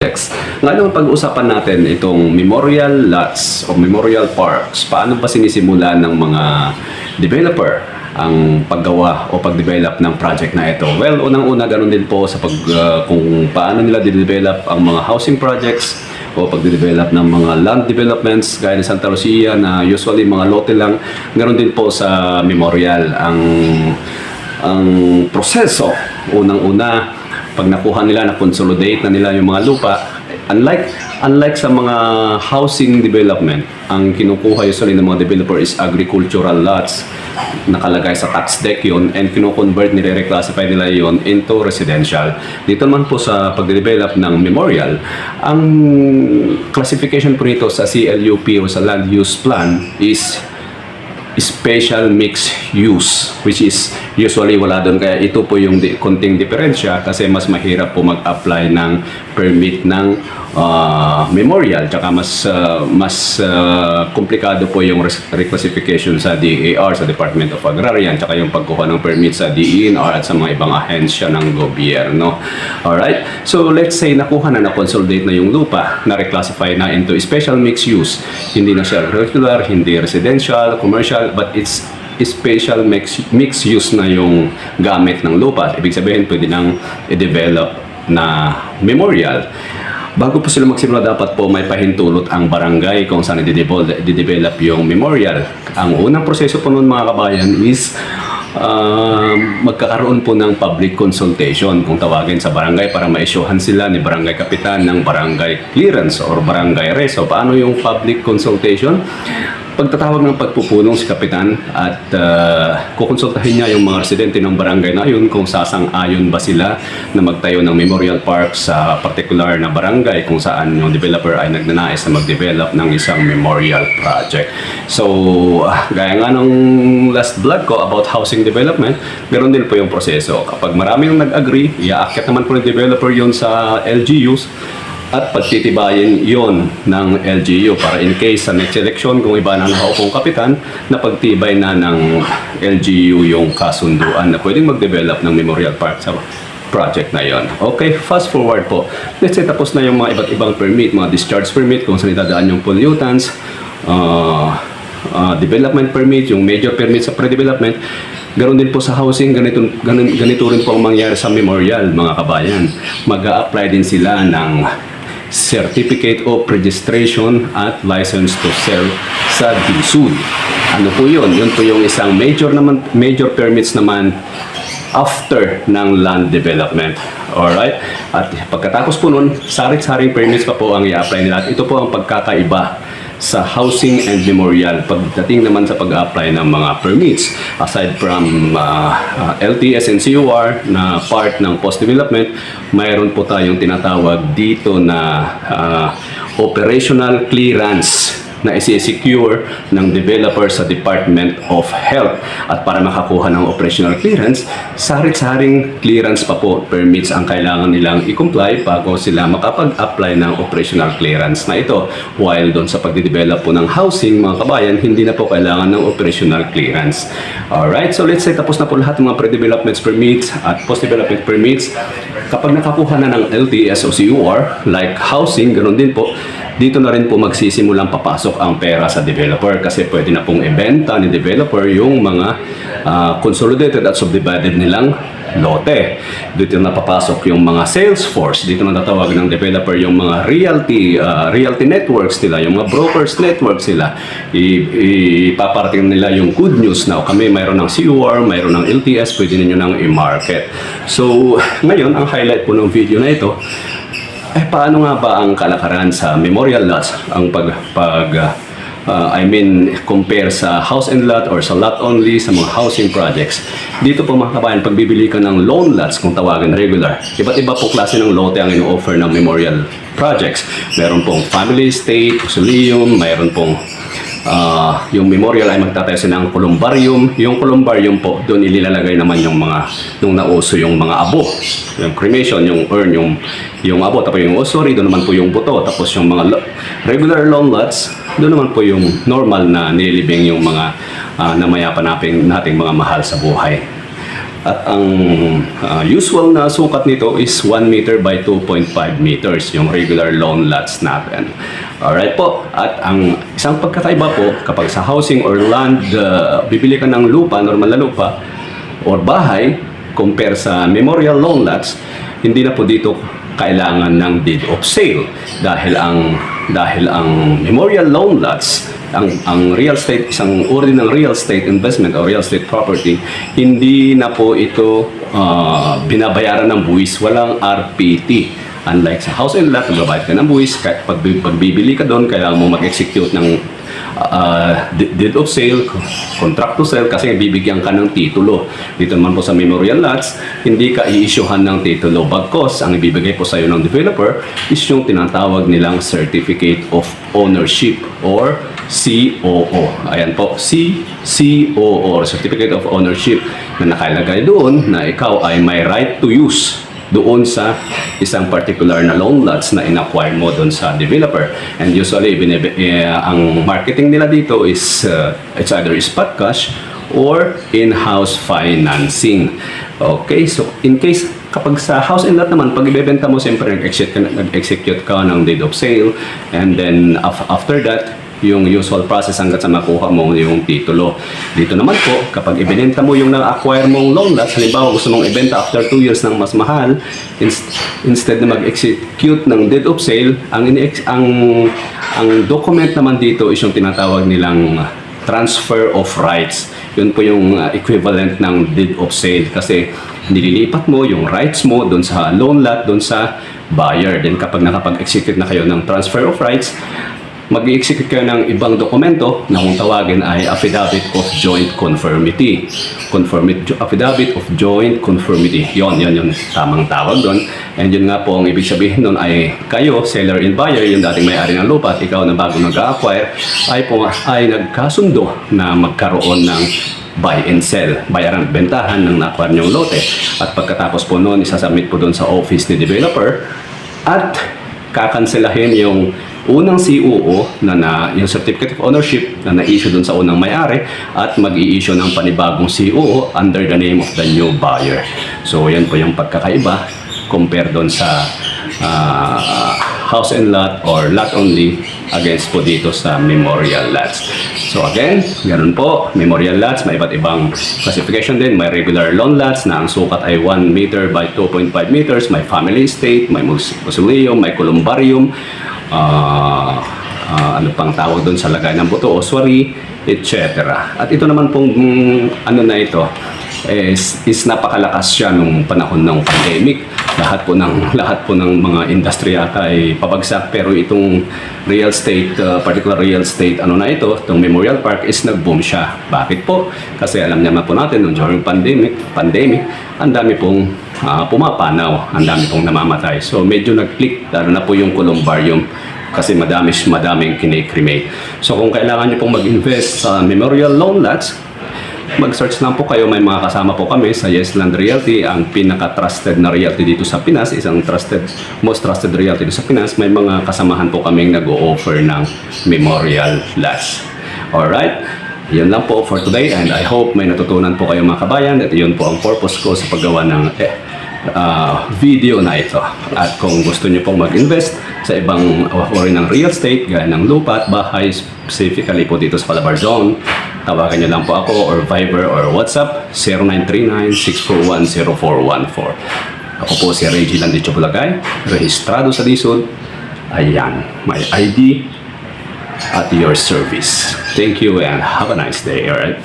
Projects. Ngayon pag-usapan natin itong memorial lots o memorial parks. Paano ba sinisimulan ng mga developer ang paggawa o pag-develop ng project na ito? Well, unang-una ganun din po sa kung paano nila de-develop ang mga housing projects o pag-develop ng mga land developments gaya ng Santa Lucia na usually mga lote lang. Ganun din po sa memorial ang proseso. Unang-una, pag nakuha nila, na-consolidate na nila yung mga lupa, unlike sa mga housing development, ang kinukuha usually ng mga developer is agricultural lots. Nakalagay sa tax deck yun and kino-convert, nire-reclassify nila yun into residential. Dito naman po sa pag-develop ng memorial, ang classification po nito sa CLUP o sa land use plan is special mixed use, which is usually wala doon, kaya ito po yung konting diferensya kasi mas mahirap po mag-apply ng permit ng memorial, tsaka mas komplikado po yung reclassification sa DAR, sa Department of Agrarian, tsaka yung pagkuha ng permit sa DENR at sa mga ibang ahensya ng gobyerno. Alright, so let's say nakuha na consolidate na yung lupa, na reclassify na into special mixed use, hindi na siya regular, hindi residential, commercial, but it's special mixed use na yung gamit ng lupa. Ibig sabihin, pwede nang i-develop na memorial. Bago po sila magsimula, dapat po may pahintulot ang barangay kung saan i-develop yung memorial. Ang unang proseso po nun, mga kabayan, is magkakaroon po ng public consultation kung tawagin sa barangay para ma-issuehan sila ni barangay kapitan ng barangay clearance or barangay reso. Paano yung public consultation? Pagtatawag ng pagpupulong si kapitan at kukonsultahin niya yung mga residente ng barangay na yun kung sasang-ayon ba sila na magtayo ng memorial park sa particular na barangay kung saan yung developer ay nagnanais na mag-develop ng isang memorial project. So, gaya nga nung last vlog ko about housing development, ganoon din po yung proseso. Kapag marami yung nag-agree, iaakit naman po ng developer yun sa LGUs at pagtitibayin yon ng LGU para in case sa next election kung iba na nakaupong kapitan na pagtibay na ng LGU yung kasunduan na pwedeng mag-develop ng memorial park sa project na yon. Okay, fast forward po. Let's say tapos na yung mga iba't ibang permit, mga discharge permit kung saan itadaan yung pollutants, development permit, yung major permit sa pre-development. Ganoon din po sa housing, ganito rin po ang mangyari sa memorial, mga kabayan. Mag-a-apply din sila ng Certificate of Registration at License to Sell sa DSUD. Ano po yun? Yun po yung isang major permits naman after ng land development. Alright? At pagkatapos po nun, sarit-saring permits pa po ang i-apply nila. At ito po ang pagkakaiba sa housing and memorial pagdating naman sa pag-apply ng mga permits. Aside from LTS and CUR na part ng post-development, mayroon po tayong tinatawag dito na operational clearance na isi-secure ng developer sa Department of Health. At para makakuha ng operational clearance, sarit-saring clearance pa po, permits ang kailangan nilang i-comply bago sila makapag-apply ng operational clearance na ito. While doon sa pagde-develop po ng housing, mga kabayan, hindi na po kailangan ng operational clearance. Alright, so let's say tapos na po lahat ng mga pre-development permits at post-development permits. Kapag nakakuha na ng LTS o CUR, like housing, ganoon din po, dito na rin po magsisimulang papasok ang pera sa developer kasi pwede na pong ibenta ni developer yung mga consolidated at subdivided nilang lote. Dito na papasok yung mga sales force. Dito na tatawag ng developer yung mga realty networks nila, yung mga brokers networks nila. Ipaparating nila yung good news na kami mayroon ng CUR, mayroon ng LTS, pwede ninyo nang i-market. So, ngayon, ang highlight po ng video na ito, paano nga ba ang kalakaran sa memorial lots? Ang compare sa house and lot or sa lot only sa mga housing projects. Dito po mga kabayan, pagbibili ka ng loan lots kung tawagin regular, iba't iba po klase ng lote ang ino-offer ng memorial projects. Meron pong family estate, mausoleum, mayroon pong yung memorial ay magtatayo sila ng columbarium. Yung columbarium po, doon ililalagay naman yung mga nung nauso yung mga abo, yung cremation, yung urn, yung abo, tapos yung ossuary, doon naman po yung buto, tapos yung mga regular loan lots, doon naman po yung normal na nililibing yung mga namayapa nating mga mahal sa buhay. At ang usual na sukat nito is 1 meter by 2.5 meters, yung regular loan lots natin. Alright po. At ang isang pagkakaiba po, kapag sa housing or land, bibili ka ng lupa, normal na lupa, or bahay, compare sa memorial loan lots, hindi na po dito kailangan ng deed of sale dahil ang memorial loan lots, ang real estate, isang uri ng real estate investment o real estate property, hindi na po ito binabayaran ng buwis, walang RPT. Unlike sa house and lot, magbabayad ka ng buwis, pagbibili ka doon, kailangan mo mag-execute ng deed of sale, contract to sell, kasi bibigyan ka ng titulo. Dito naman po sa memorial lots, hindi ka i-issuehan ng titulo. Bagkos, ang ibibigay po sa iyo ng developer is yung tinatawag nilang Certificate of Ownership or COO. Ayan po, COO or Certificate of Ownership, na nakalagay doon na ikaw ay may right to use doon sa isang particular na loan lots na in-acquire mo doon sa developer. And usually, ang marketing nila dito is it's either spot cash or in-house financing. Okay, so in case kapag sa house and lot naman, pag ibebenta mo, siyempre nag-execute ka ng deed of sale, and then after that, yung usual process hanggang sa makuha mo yung titulo. Dito naman po, kapag ibenta mo yung na-acquire mong loan lots, halimbawa gusto mong ibenta after 2 years ng mas mahal, instead na mag-execute ng deed of sale, ang document naman dito is yung tinatawag nilang transfer of rights. Yun po yung equivalent ng deed of sale, kasi nililipat mo yung rights mo doon sa loan lot, doon sa buyer. Then kapag nakapag-execute na kayo ng transfer of rights, mag-i-execute kayo ng ibang dokumento na kung tawagin ay Affidavit of Joint Conformity. Affidavit of Joint Conformity. Yon tamang tawag doon. And yun nga po, ang ibig sabihin doon ay kayo, seller and buyer, yung dating may-ari ng lupa, at ikaw na bago nag-acquire, ay nagkasundo na magkaroon ng buy and sell, bayaran at bentahan ng na-acquire niyong lote. At pagkatapos po noon, isasubmit po doon sa office ni developer at kakanselahin yung unang COO na yung Certificate of Ownership na na-issue dun sa unang may-ari, at mag-i-issue ng panibagong COO under the name of the new buyer. So yan po yung pagkakaiba compare dun sa house and lot or lot only against po dito sa memorial lots. So again, ganun po, memorial lots, may iba't ibang classification din. May regular loan lots na ang sukat ay 1 meter by 2.5 meters, may family estate, may mausoleum, may columbarium, ano pang tawag doon sa lagay ng buto, ossuary, etc. At ito naman pong ano na ito is napakalakas siya nung panahon ng pandemic. Lahat po ng mga industriya ay pabagsak, pero itong real estate, particular real estate ano na ito, itong Memorial Park is nag-boom siya. Bakit po? Kasi alam naman po natin nung during pandemic, ang dami pong pumapanaw, ang dami pong namamatay. So medyo nag-click, lalo na po yung columbarium, kasi madaming kine-cremate. So kung kailangan nyo pong mag-invest sa memorial loan lots, mag-search lang po kayo. May mga kasama po kami sa Yes Land Realty, ang pinaka-trusted na realty dito sa Pinas, isang most trusted realty dito sa Pinas. May mga kasamahan po kaming nag-o-offer ng memorial lots. Alright, yun lang po for today, and I hope may natutunan po kayo mga kabayan. At yun po ang purpose ko sa paggawa ng video na ito. At kung gusto nyo pong mag-invest sa ibang uri ng real estate, gaya ng lupa at bahay, specifically po dito sa Calabar Zone, tawagan nyo lang po ako or Viber or WhatsApp 0939-641-0414. Ako po si Reggie Landicho Bulagay, rehistrado sa DSUD. Ayan, may ID at your service. Thank you and have a nice day, alright?